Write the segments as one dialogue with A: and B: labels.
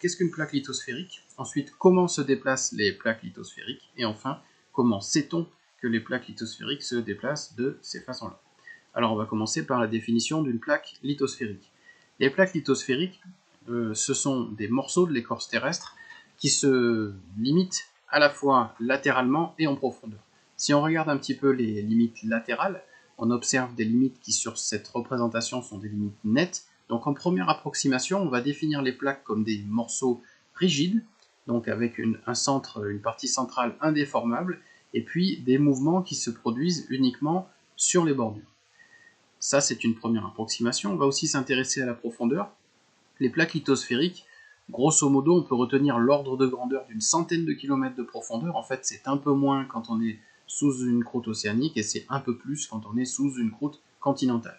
A: qu'est-ce qu'une plaque lithosphérique? Ensuite, comment se déplacent les plaques lithosphériques? Et enfin, comment sait-on que les plaques lithosphériques se déplacent de ces façons-là? Alors, on va commencer par la définition d'une plaque lithosphérique. Les plaques lithosphériques, ce sont des morceaux de l'écorce terrestre qui se limitent à la fois latéralement et en profondeur. Si on regarde un petit peu les limites latérales, on observe des limites qui sur cette représentation sont des limites nettes. Donc en première approximation, on va définir les plaques comme des morceaux rigides, donc avec une partie centrale indéformable, et puis des mouvements qui se produisent uniquement sur les bordures. Ça, c'est une première approximation. On va aussi s'intéresser à la profondeur. Les plaques lithosphériques, grosso modo, on peut retenir l'ordre de grandeur d'une centaine de kilomètres de profondeur. En fait, c'est un peu moins quand on est sous une croûte océanique et c'est un peu plus quand on est sous une croûte continentale.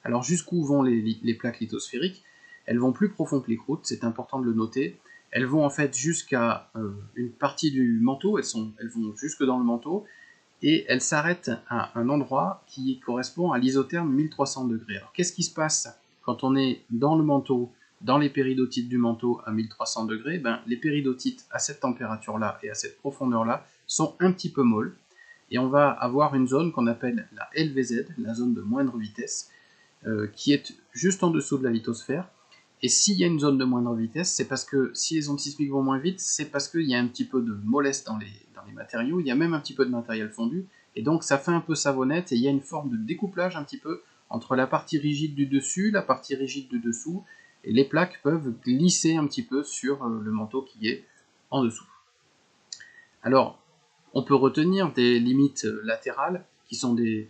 A: Alors, jusqu'où vont les plaques lithosphériques? Elles vont plus profond que les croûtes, c'est important de le noter. Elles vont en fait jusqu'à une partie du manteau, elles vont jusque dans le manteau, et elles s'arrêtent à un endroit qui correspond à l'isotherme 1300 degrés. Alors qu'est-ce qui se passe quand on est dans le manteau, dans les péridotites du manteau à 1300 degrés? Les péridotites à cette température-là et à cette profondeur-là sont un petit peu molles, et on va avoir une zone qu'on appelle la LVZ, la zone de moindre vitesse, qui est juste en dessous de la lithosphère. Et s'il y a une zone de moindre vitesse, c'est parce que si les ondes sismiques vont moins vite, c'est parce qu'il y a un petit peu de mollesse dans les matériaux, il y a même un petit peu de matériel fondu, et donc ça fait un peu savonnette, et il y a une forme de découplage un petit peu entre la partie rigide du dessus, la partie rigide du dessous, et les plaques peuvent glisser un petit peu sur le manteau qui est en dessous. Alors, on peut retenir des limites latérales, qui sont des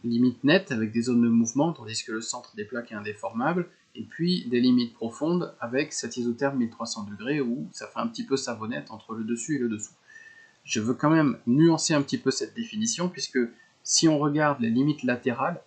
A: limites nettes avec des zones de mouvement, tandis que le centre des plaques est indéformable, et puis des limites profondes avec cet isotherme 1300 degrés où ça fait un petit peu savonnette entre le dessus et le dessous. Je veux quand même nuancer un petit peu cette définition, puisque si on regarde les limites latérales,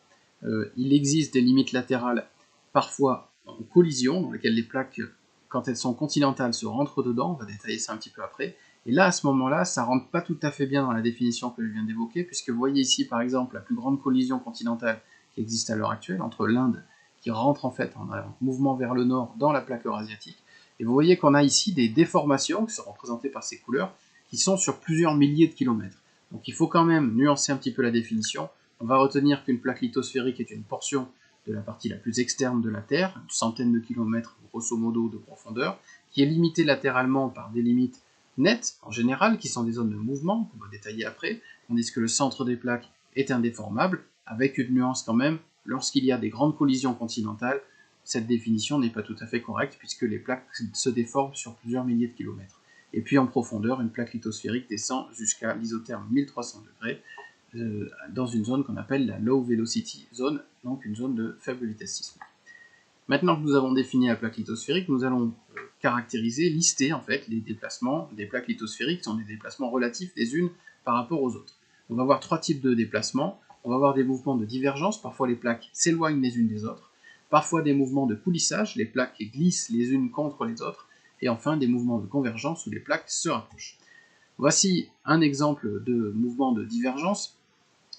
A: il existe des limites latérales parfois en collision, dans lesquelles les plaques, quand elles sont continentales, se rentrent dedans, on va détailler ça un petit peu après, et là, à ce moment-là, ça rentre pas tout à fait bien dans la définition que je viens d'évoquer, puisque vous voyez ici, par exemple, la plus grande collision continentale qui existe à l'heure actuelle, entre l'Inde, qui rentre en fait en mouvement vers le nord dans la plaque eurasiatique, et vous voyez qu'on a ici des déformations, qui sont représentées par ces couleurs, qui sont sur plusieurs milliers de kilomètres. Donc il faut quand même nuancer un petit peu la définition. On va retenir qu'une plaque lithosphérique est une portion de la partie la plus externe de la Terre, une centaine de kilomètres grosso modo de profondeur, qui est limitée latéralement par des limites nettes, en général, qui sont des zones de mouvement, qu'on va détailler après, tandis que le centre des plaques est indéformable, avec une nuance quand même, lorsqu'il y a des grandes collisions continentales, cette définition n'est pas tout à fait correcte, puisque les plaques se déforment sur plusieurs milliers de kilomètres. Et puis en profondeur, une plaque lithosphérique descend jusqu'à l'isotherme 1300 degrés, dans une zone qu'on appelle la low velocity zone, donc une zone de faible vitesse sismique. Maintenant que nous avons défini la plaque lithosphérique, nous allons caractériser, lister en fait les déplacements des plaques lithosphériques, qui sont des déplacements relatifs les unes par rapport aux autres. On va avoir trois types de déplacements. On va avoir des mouvements de divergence, parfois les plaques s'éloignent les unes des autres, parfois des mouvements de coulissage, les plaques glissent les unes contre les autres, et enfin des mouvements de convergence où les plaques se rapprochent. Voici un exemple de mouvement de divergence.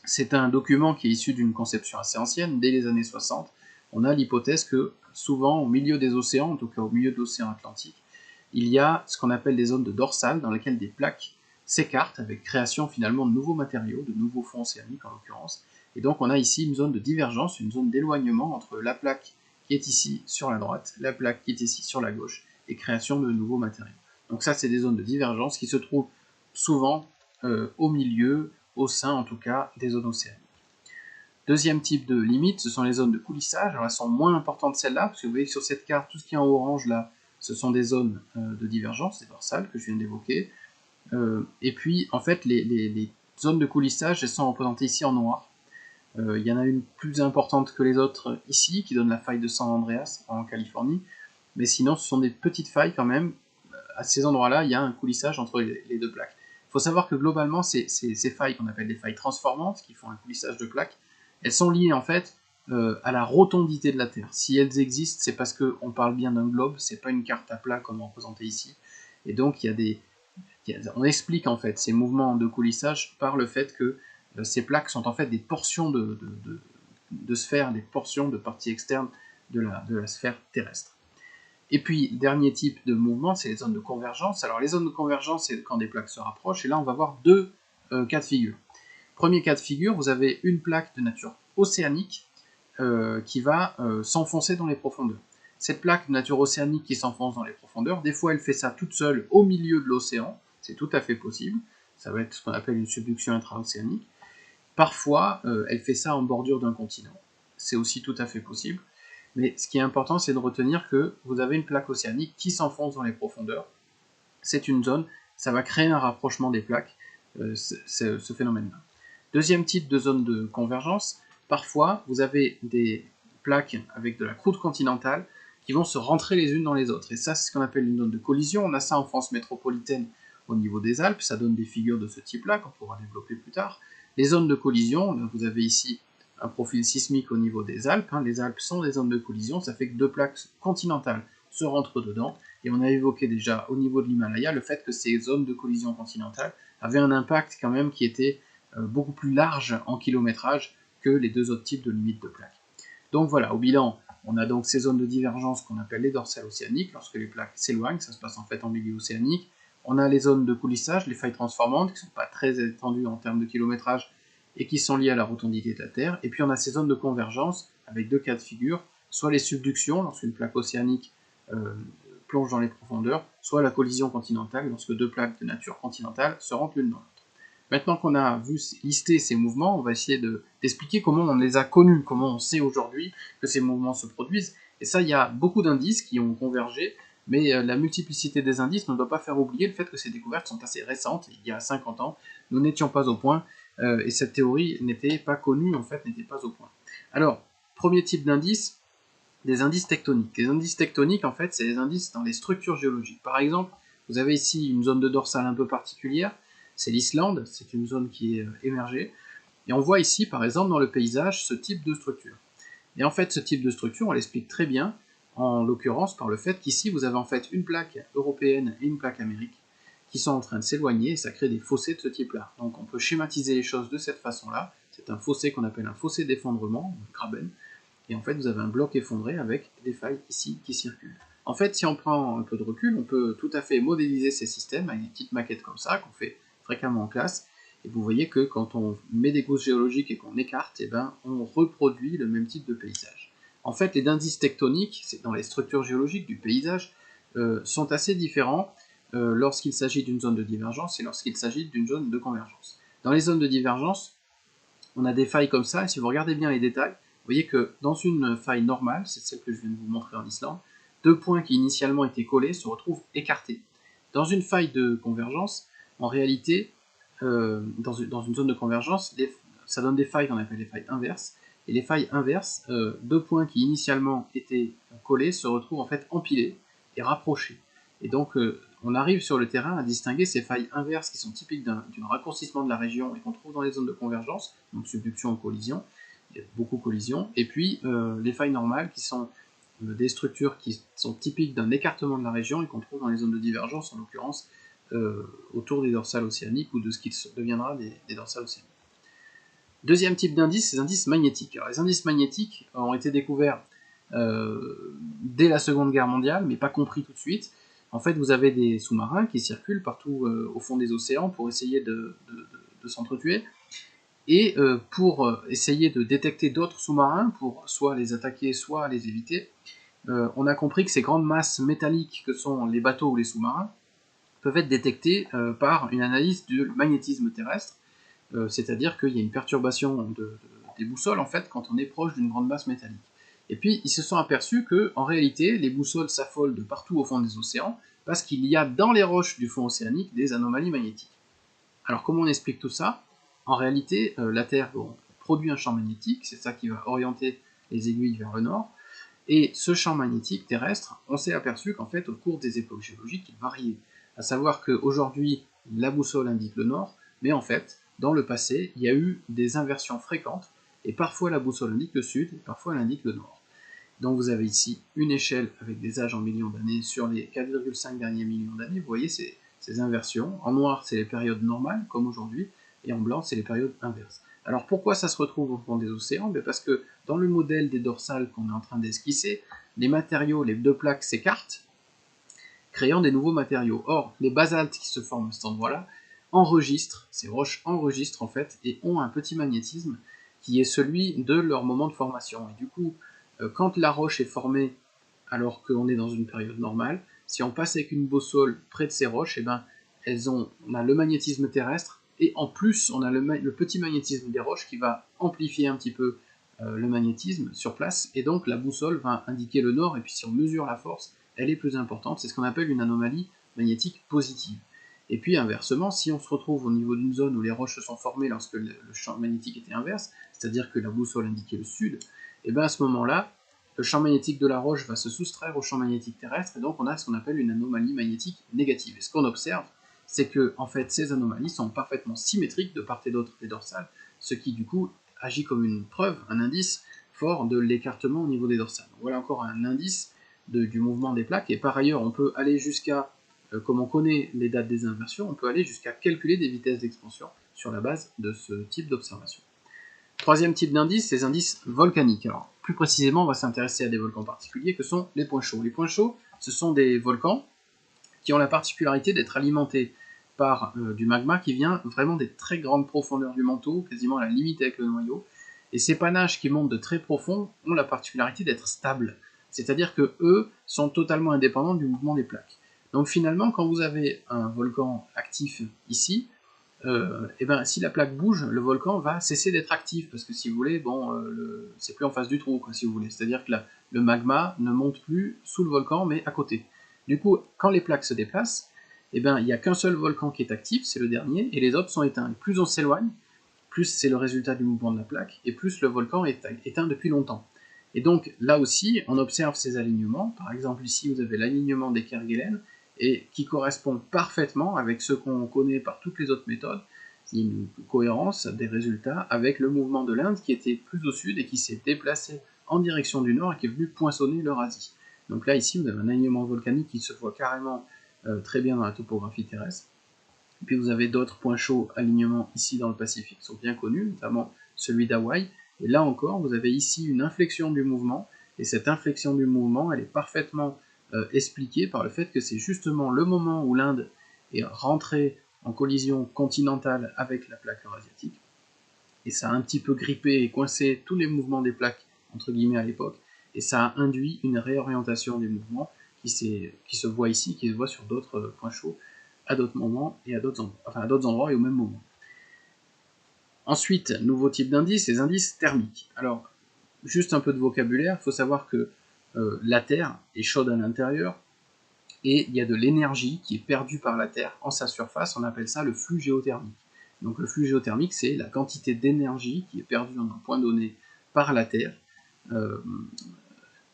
A: C'est un document qui est issu d'une conception assez ancienne, dès les années 60. On a l'hypothèse que souvent au milieu des océans, en tout cas au milieu de l'océan Atlantique, il y a ce qu'on appelle des zones de dorsale dans lesquelles des plaques s'écartent avec création finalement de nouveaux matériaux, de nouveaux fonds océaniques en l'occurrence. Et donc on a ici une zone de divergence, une zone d'éloignement entre la plaque qui est ici sur la droite, la plaque qui est ici sur la gauche, et création de nouveaux matériaux. Donc ça, c'est des zones de divergence qui se trouvent souvent au milieu, au sein en tout cas, des zones océaniques. Deuxième type de limite, ce sont les zones de coulissage. Alors elles sont moins importantes celles-là, parce que vous voyez que sur cette carte, tout ce qui est en orange là, ce sont des zones de divergence, des dorsales que je viens d'évoquer. Et puis, en fait, les zones de coulissage, elles sont représentées ici en noir. Il y en a une plus importante que les autres ici, qui donne la faille de San Andreas en Californie, mais sinon ce sont des petites failles quand même. À ces endroits-là, il y a un coulissage entre les deux plaques. Il faut savoir que globalement, ces failles qu'on appelle des failles transformantes, qui font un coulissage de plaques, elles sont liées en fait à la rotondité de la Terre. Si elles existent, c'est parce qu'on parle bien d'un globe, c'est pas une carte à plat comme représenté ici. Et donc on explique en fait ces mouvements de coulissage par le fait que ces plaques sont en fait des portions de sphères, des portions de parties externes de la sphère terrestre. Et puis, dernier type de mouvement, c'est les zones de convergence. Alors les zones de convergence, c'est quand des plaques se rapprochent, et là on va voir deux cas de figure. Premier cas de figure, vous avez une plaque de nature océanique qui va s'enfoncer dans les profondeurs. Cette plaque de nature océanique qui s'enfonce dans les profondeurs, des fois elle fait ça toute seule au milieu de l'océan, c'est tout à fait possible, ça va être ce qu'on appelle une subduction intra-océanique. Parfois, elle fait ça en bordure d'un continent, c'est aussi tout à fait possible, mais ce qui est important, c'est de retenir que vous avez une plaque océanique qui s'enfonce dans les profondeurs, c'est une zone, ça va créer un rapprochement des plaques, ce phénomène-là. Deuxième type de zone de convergence, parfois vous avez des plaques avec de la croûte continentale qui vont se rentrer les unes dans les autres. Et ça, c'est ce qu'on appelle une zone de collision. On a ça en France métropolitaine au niveau des Alpes, ça donne des figures de ce type-là qu'on pourra développer plus tard. Les zones de collision, vous avez ici un profil sismique au niveau des Alpes. Les Alpes sont des zones de collision, ça fait que deux plaques continentales se rentrent dedans. Et on a évoqué déjà au niveau de l'Himalaya le fait que ces zones de collision continentale avaient un impact quand même qui était beaucoup plus large en kilométrage que les deux autres types de limites de plaques. Donc voilà, au bilan, on a donc ces zones de divergence qu'on appelle les dorsales océaniques, lorsque les plaques s'éloignent, ça se passe en fait en milieu océanique. On a les zones de coulissage, les failles transformantes, qui ne sont pas très étendues en termes de kilométrage et qui sont liées à la rotondité de la Terre. Et puis on a ces zones de convergence avec deux cas de figure, soit les subductions, lorsqu'une plaque océanique plonge dans les profondeurs, soit la collision continentale, lorsque deux plaques de nature continentale se rentrent l'une dans l'autre. Maintenant qu'on a vu lister ces mouvements, on va essayer d'expliquer comment on les a connus, comment on sait aujourd'hui que ces mouvements se produisent. Et ça, il y a beaucoup d'indices qui ont convergé, mais la multiplicité des indices ne doit pas faire oublier le fait que ces découvertes sont assez récentes. Il y a 50 ans, nous n'étions pas au point, et cette théorie n'était pas connue, en fait, n'était pas au point. Alors, premier type d'indice, des indices tectoniques. Les indices tectoniques, en fait, c'est des indices dans les structures géologiques. Par exemple, vous avez ici une zone de dorsale un peu particulière, c'est l'Islande, c'est une zone qui est émergée, et on voit ici, par exemple, dans le paysage, ce type de structure. Et en fait, ce type de structure, on l'explique très bien, en l'occurrence par le fait qu'ici, vous avez en fait une plaque européenne et une plaque américaine qui sont en train de s'éloigner, et ça crée des fossés de ce type-là. Donc on peut schématiser les choses de cette façon-là, c'est un fossé qu'on appelle un fossé d'effondrement, graben, et en fait vous avez un bloc effondré avec des failles ici qui circulent. En fait, si on prend un peu de recul, on peut tout à fait modéliser ces systèmes avec des petites maquettes comme ça, qu'on fait fréquemment en classe, et vous voyez que quand on met des gousses géologiques et qu'on écarte, eh ben, on reproduit le même type de paysage. En fait, les indices tectoniques, c'est dans les structures géologiques du paysage, sont assez différents lorsqu'il s'agit d'une zone de divergence et lorsqu'il s'agit d'une zone de convergence. Dans les zones de divergence, on a des failles comme ça, et si vous regardez bien les détails, vous voyez que dans une faille normale, c'est celle que je viens de vous montrer en Islande, deux points qui initialement étaient collés se retrouvent écartés. Dans une faille de convergence, en réalité, dans une zone de convergence, ça donne des failles qu'on appelle les failles inverses, et les failles inverses, deux points qui initialement étaient collés se retrouvent en fait empilés et rapprochés. Et donc on arrive sur le terrain à distinguer ces failles inverses qui sont typiques d'un raccourcissement de la région et qu'on trouve dans les zones de convergence, donc subduction ou collision, il y a beaucoup de collisions, et puis les failles normales qui sont des structures qui sont typiques d'un écartement de la région et qu'on trouve dans les zones de divergence, en l'occurrence autour des dorsales océaniques ou de ce qui deviendra des dorsales océaniques. Deuxième type d'indice, c'est les indices magnétiques. Alors, les indices magnétiques ont été découverts dès la Seconde Guerre mondiale, mais pas compris tout de suite. En fait, vous avez des sous-marins qui circulent partout au fond des océans pour essayer de s'entretuer. Et pour essayer de détecter d'autres sous-marins, pour soit les attaquer, soit les éviter, on a compris que ces grandes masses métalliques que sont les bateaux ou les sous-marins peuvent être détectées par une analyse du magnétisme terrestre, c'est-à-dire qu'il y a une perturbation des boussoles en fait quand on est proche d'une grande masse métallique. Et puis ils se sont aperçus que en réalité les boussoles s'affolent de partout au fond des océans parce qu'il y a dans les roches du fond océanique des anomalies magnétiques. Alors comment on explique tout ça? En réalité, la Terre produit un champ magnétique, c'est ça qui va orienter les aiguilles vers le nord, et ce champ magnétique terrestre, on s'est aperçu qu'en fait, au cours des époques géologiques, il variait. À savoir qu'aujourd'hui, la boussole indique le nord, mais en fait, dans le passé, il y a eu des inversions fréquentes, et parfois la boussole indique le sud, et parfois elle indique le nord. Donc vous avez ici une échelle avec des âges en millions d'années sur les 4,5 derniers millions d'années, vous voyez ces inversions. En noir, c'est les périodes normales, comme aujourd'hui, et en blanc, c'est les périodes inverses. Alors pourquoi ça se retrouve au fond des océans? Parce que dans le modèle des dorsales qu'on est en train d'esquisser, les matériaux, les deux plaques s'écartent, créant des nouveaux matériaux. Or, les basaltes qui se forment à cet endroit-là enregistrent, ces roches enregistrent en fait, et ont un petit magnétisme qui est celui de leur moment de formation. Et du coup, quand la roche est formée alors qu'on est dans une période normale, si on passe avec une boussole près de ces roches, eh ben, on a le magnétisme terrestre, et en plus on a le petit magnétisme des roches qui va amplifier un petit peu le magnétisme sur place, et donc la boussole va indiquer le nord, et puis si on mesure la force, elle est plus importante. C'est ce qu'on appelle une anomalie magnétique positive. Et puis inversement, si on se retrouve au niveau d'une zone où les roches se sont formées lorsque le champ magnétique était inverse, c'est-à-dire que la boussole indiquait le sud, et bien à ce moment-là, le champ magnétique de la roche va se soustraire au champ magnétique terrestre, et donc on a ce qu'on appelle une anomalie magnétique négative. Et ce qu'on observe, c'est que en fait, ces anomalies sont parfaitement symétriques de part et d'autre des dorsales, ce qui du coup agit comme une preuve, un indice fort de l'écartement au niveau des dorsales. Donc, voilà encore un indice du mouvement des plaques, et par ailleurs on peut aller jusqu'à, comme on connaît les dates des inversions, on peut aller jusqu'à calculer des vitesses d'expansion sur la base de ce type d'observation. Troisième type d'indice, les indices volcaniques. Alors, plus précisément, on va s'intéresser à des volcans particuliers que sont les points chauds. Les points chauds, ce sont des volcans qui ont la particularité d'être alimentés par du magma qui vient vraiment des très grandes profondeurs du manteau, quasiment à la limite avec le noyau. Et ces panaches qui montent de très profond ont la particularité d'être stables, c'est-à-dire que eux sont totalement indépendants du mouvement des plaques. Donc finalement, quand vous avez un volcan actif ici, et ben, si la plaque bouge, le volcan va cesser d'être actif, parce que si vous voulez, bon, c'est plus en face du trou, quoi, si vous voulez. C'est-à-dire que le magma ne monte plus sous le volcan, mais à côté. Du coup, quand les plaques se déplacent, et ben, il n'y a qu'un seul volcan qui est actif, c'est le dernier, et les autres sont éteints. Et plus on s'éloigne, plus c'est le résultat du mouvement de la plaque, et plus le volcan est éteint depuis longtemps. Et donc, là aussi, on observe ces alignements. Par exemple, ici, vous avez l'alignement des Kerguelen, et qui correspond parfaitement avec ce qu'on connaît par toutes les autres méthodes, une cohérence des résultats avec le mouvement de l'Inde qui était plus au sud et qui s'est déplacé en direction du nord et qui est venu poinçonner l'Eurasie. Donc là, ici, vous avez un alignement volcanique qui se voit carrément très bien dans la topographie terrestre. Et puis vous avez d'autres points chauds alignements ici dans le Pacifique qui sont bien connus, notamment celui d'Hawaï. Et là encore, vous avez ici une inflexion du mouvement, et cette inflexion du mouvement, elle est parfaitement expliquée par le fait que c'est justement le moment où l'Inde est rentrée en collision continentale avec la plaque eurasiatique, et ça a un petit peu grippé et coincé tous les mouvements des plaques, entre guillemets, à l'époque, et ça a induit une réorientation des mouvements qui se voit ici, qui se voit sur d'autres points chauds, à d'autres moments et à d'autres endroits et au même moment. Ensuite, nouveau type d'indice, les indices thermiques. Alors, juste un peu de vocabulaire, il faut savoir que la Terre est chaude à l'intérieur, et il y a de l'énergie qui est perdue par la Terre en sa surface, on appelle ça le flux géothermique. Donc le flux géothermique, c'est la quantité d'énergie qui est perdue en un point donné par la Terre,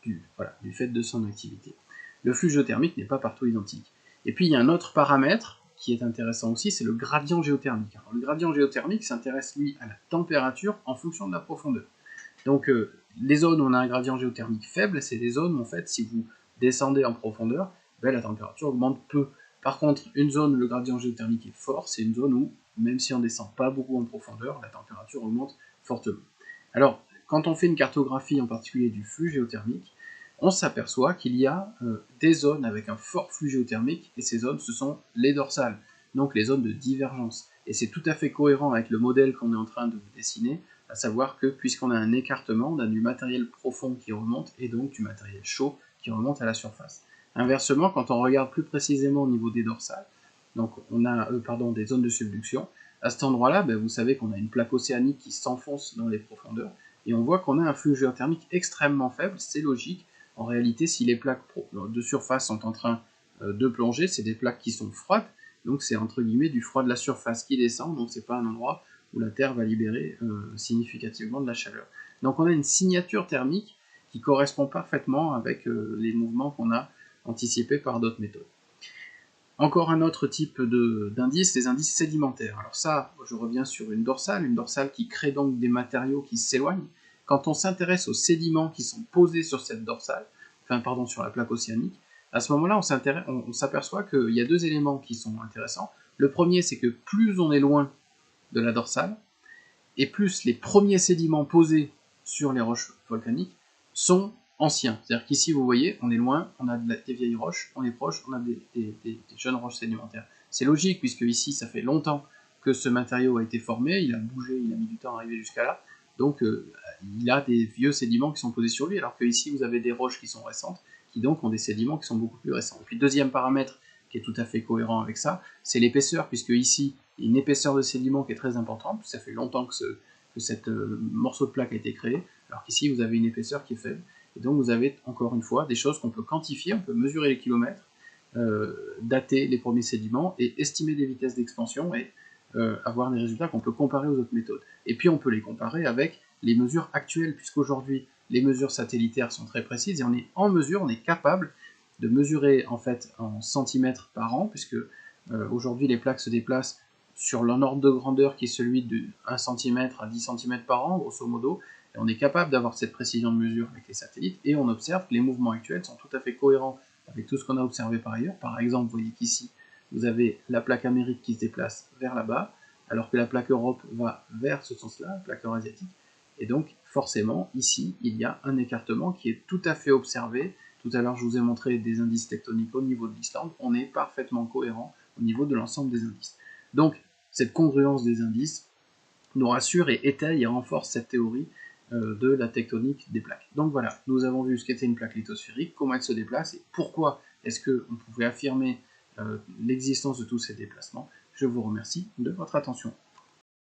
A: du fait de son activité. Le flux géothermique n'est pas partout identique. Et puis il y a un autre paramètre qui est intéressant aussi, c'est le gradient géothermique. Alors, le gradient géothermique s'intéresse lui à la température en fonction de la profondeur. Donc les zones où on a un gradient géothermique faible, c'est des zones où en fait si vous descendez en profondeur, ben, la température augmente peu. Par contre, une zone où le gradient géothermique est fort, c'est une zone où, même si on ne descend pas beaucoup en profondeur, la température augmente fortement. Alors, quand on fait une cartographie en particulier du flux géothermique, on s'aperçoit qu'il y a des zones avec un fort flux géothermique, et ces zones, ce sont les dorsales, donc les zones de divergence. Et c'est tout à fait cohérent avec le modèle qu'on est en train de vous dessiner, à savoir que puisqu'on a un écartement, on a du matériel profond qui remonte, et donc du matériel chaud qui remonte à la surface. Inversement, quand on regarde plus précisément au niveau des dorsales, donc on a des zones de subduction, à cet endroit-là, ben, vous savez qu'on a une plaque océanique qui s'enfonce dans les profondeurs, et on voit qu'on a un flux géothermique extrêmement faible, c'est logique. En réalité, si les plaques de surface sont en train de plonger, c'est des plaques qui sont froides, donc c'est entre guillemets du froid de la surface qui descend, donc c'est pas un endroit où la Terre va libérer significativement de la chaleur. Donc on a une signature thermique qui correspond parfaitement avec les mouvements qu'on a anticipés par d'autres méthodes. Encore un autre type d'indices, les indices sédimentaires. Alors ça, je reviens sur une dorsale qui crée donc des matériaux qui s'éloignent. Quand on s'intéresse aux sédiments qui sont posés sur cette dorsale, sur la plaque océanique, à ce moment-là, on s'aperçoit qu'il y a deux éléments qui sont intéressants. Le premier, c'est que plus on est loin de la dorsale, et plus les premiers sédiments posés sur les roches volcaniques sont ancien. C'est-à-dire qu'ici, vous voyez, on est loin, on a des vieilles roches, on est proche, on a des jeunes roches sédimentaires. C'est logique, puisque ici, ça fait longtemps que ce matériau a été formé, il a bougé, il a mis du temps à arriver jusqu'à là, donc il a des vieux sédiments qui sont posés sur lui, alors que ici, vous avez des roches qui sont récentes, qui donc ont des sédiments qui sont beaucoup plus récents. Et puis, deuxième paramètre qui est tout à fait cohérent avec ça, c'est l'épaisseur, puisque ici, il y a une épaisseur de sédiment qui est très importante, ça fait longtemps que cette morceau de plaque a été créé, alors qu'ici, vous avez une épaisseur qui est faible. Et donc, vous avez, encore une fois, des choses qu'on peut quantifier, on peut mesurer les kilomètres, dater les premiers sédiments, et estimer des vitesses d'expansion, et avoir des résultats qu'on peut comparer aux autres méthodes. Et puis, on peut les comparer avec les mesures actuelles, puisqu'aujourd'hui, les mesures satellitaires sont très précises, et on est en mesure, on est capable de mesurer en fait en centimètres par an, puisque aujourd'hui les plaques se déplacent sur leur ordre de grandeur qui est celui de 1 cm à 10 cm par an, grosso modo, et on est capable d'avoir cette précision de mesure avec les satellites, et on observe que les mouvements actuels sont tout à fait cohérents avec tout ce qu'on a observé par ailleurs. Par exemple, vous voyez qu'ici, vous avez la plaque Amérique qui se déplace vers là-bas, alors que la plaque Europe va vers ce sens-là, la plaque Eurasiatique, et donc forcément, ici, il y a un écartement qui est tout à fait observé. Tout à l'heure, je vous ai montré des indices tectoniques au niveau de l'Islande, on est parfaitement cohérent au niveau de l'ensemble des indices. Donc, cette congruence des indices nous rassure et étaye et renforce cette théorie de la tectonique des plaques. Donc voilà, nous avons vu ce qu'était une plaque lithosphérique, comment elle se déplace et pourquoi est-ce qu'on pouvait affirmer l'existence de tous ces déplacements. Je vous remercie de votre attention.